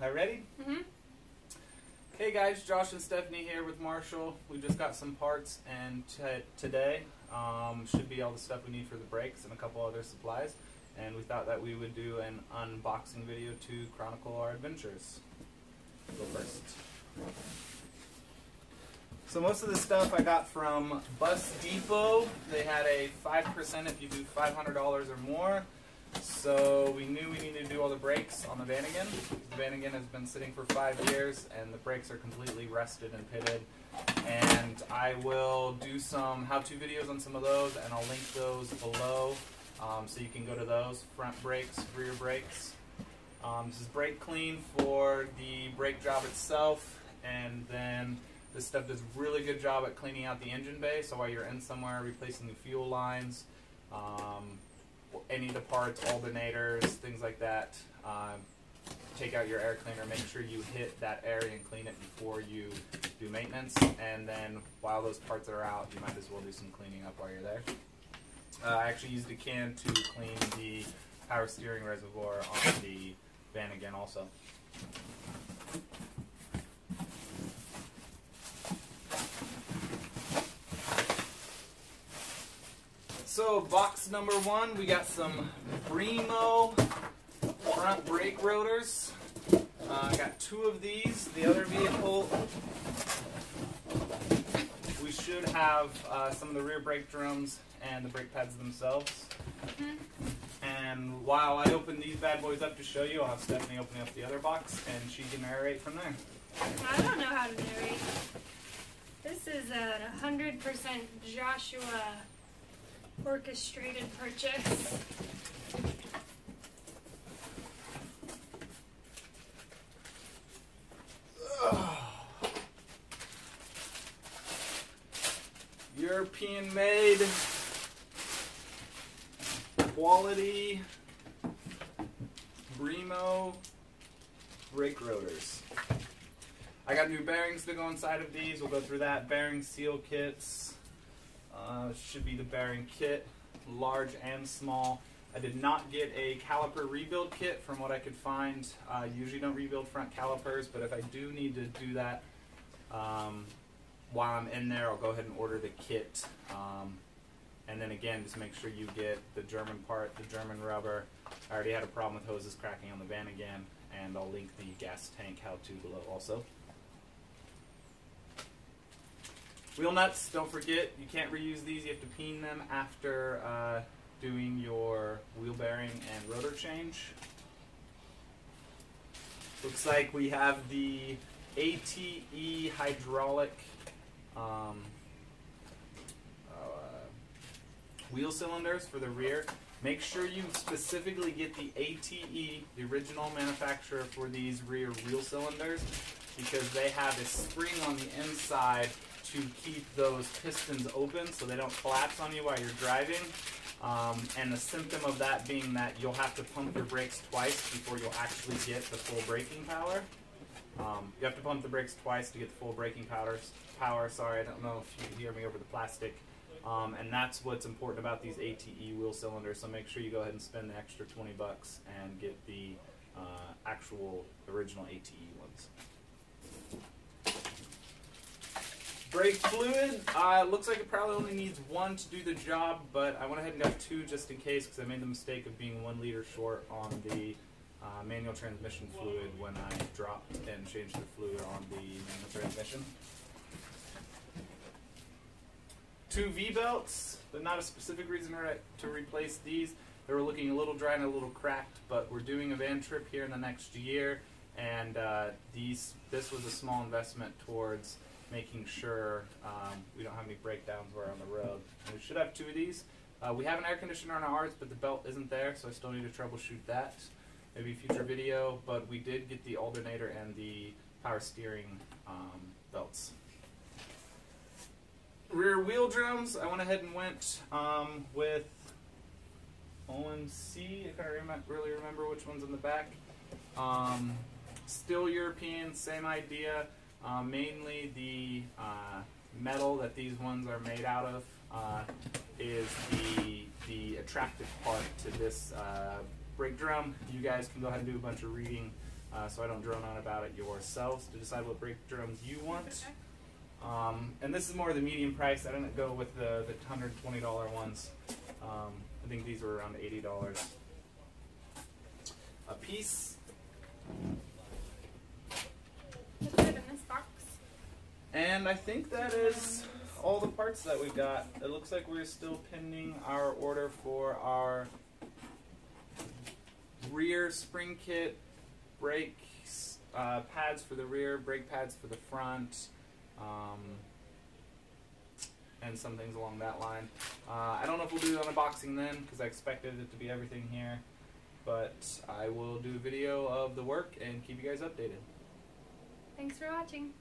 Are ready? Mm-hmm. Hey guys, Josh and Stephanie here with Marshall. We just got some parts, and today should be all the stuff we need for the brakes and a couple other supplies. And we thought that we would do an unboxing video to chronicle our adventures. Go first. So most of the stuff I got from Bus Depot. They had a 5% if you do $500 or more. So we knew we needed to do all the brakes on the Vanagon. The Vanagon has been sitting for 5 years and the brakes are completely rusted and pitted. And I will do some how-to videos on some of those, and I'll link those below so you can go to those. Front brakes, rear brakes. This is brake clean for the brake job itself, and then this stuff does a really good job at cleaning out the engine bay, so while you're in somewhere replacing the fuel lines, any of the parts, alternators, things like that, take out your air cleaner, make sure you hit that area and clean it before you do maintenance, and then while those parts are out, you might as well do some cleaning up while you're there. I actually used a can to clean the power steering reservoir on the Vanagon also. So box number one, we got some Bremo front brake rotors. I got 2 of these. The other vehicle, we should have some of the rear brake drums and the brake pads themselves. And while I open these bad boys up to show you, I'll have Stephanie open up the other box and she can narrate from there. I don't know how to narrate. This is a 100% Joshua orchestrated purchase. European made, quality Bremo brake rotors. I got new bearings to go inside of these. We'll go through that. Bearing seal kits. Should be the bearing kit, large and small. I did not get a caliper rebuild kit from what I could find. I usually don't rebuild front calipers, but if I do need to do that while I'm in there, I'll go ahead and order the kit. And then again, just make sure you get the German part, the German rubber. I already had a problem with hoses cracking on the Vanagon, and I'll link the gas tank how-to below also. Wheel nuts, don't forget, you can't reuse these. You have to peen them after doing your wheel bearing and rotor change. Looks like we have the ATE hydraulic wheel cylinders for the rear. Make sure you specifically get the ATE, the original manufacturer for these rear wheel cylinders, because they have a spring on the inside to keep those pistons open so they don't collapse on you while you're driving. And the symptom of that being that you'll have to pump your brakes twice before you'll actually get the full braking power. You have to pump the brakes twice to get the full braking power. Sorry, I don't know if you can hear me over the plastic. And that's what's important about these ATE wheel cylinders, so make sure you go ahead and spend the extra 20 bucks and get the actual original ATE ones. Brake fluid, looks like it probably only needs 1 to do the job, but I went ahead and got 2 just in case, because I made the mistake of being 1 liter short on the manual transmission fluid when I dropped and changed the fluid on the manual transmission. 2 V-belts, but not a specific reason to replace these. They were looking a little dry and a little cracked, but we're doing a van trip here in the next year, and this was a small investment towards making sure we don't have any breakdowns while we're on the road. And we should have 2 of these. We have an air conditioner on ours, but the belt isn't there, so I still need to troubleshoot that. Maybe future video, but we did get the alternator and the power steering belts. Rear wheel drums, I went ahead and went with OMC. I can't really remember which one's in the back. Still European, same idea. Mainly the metal that these ones are made out of is the attractive part to this brake drum. You guys can go ahead and do a bunch of reading so I don't drone on about it yourselves to decide what brake drums you want. And this is more the medium price. I didn't go with the $120 ones. I think these were around $80 a piece. What's good in this box? And I think that is all the parts that we got. It looks like we're still pending our order for our rear spring kit, brakes, pads for the rear, brake pads for the front, and some things along that line. I don't know if we'll do an unboxing then, because I expected it to be everything here, but I will do a video of the work and keep you guys updated. Thanks for watching.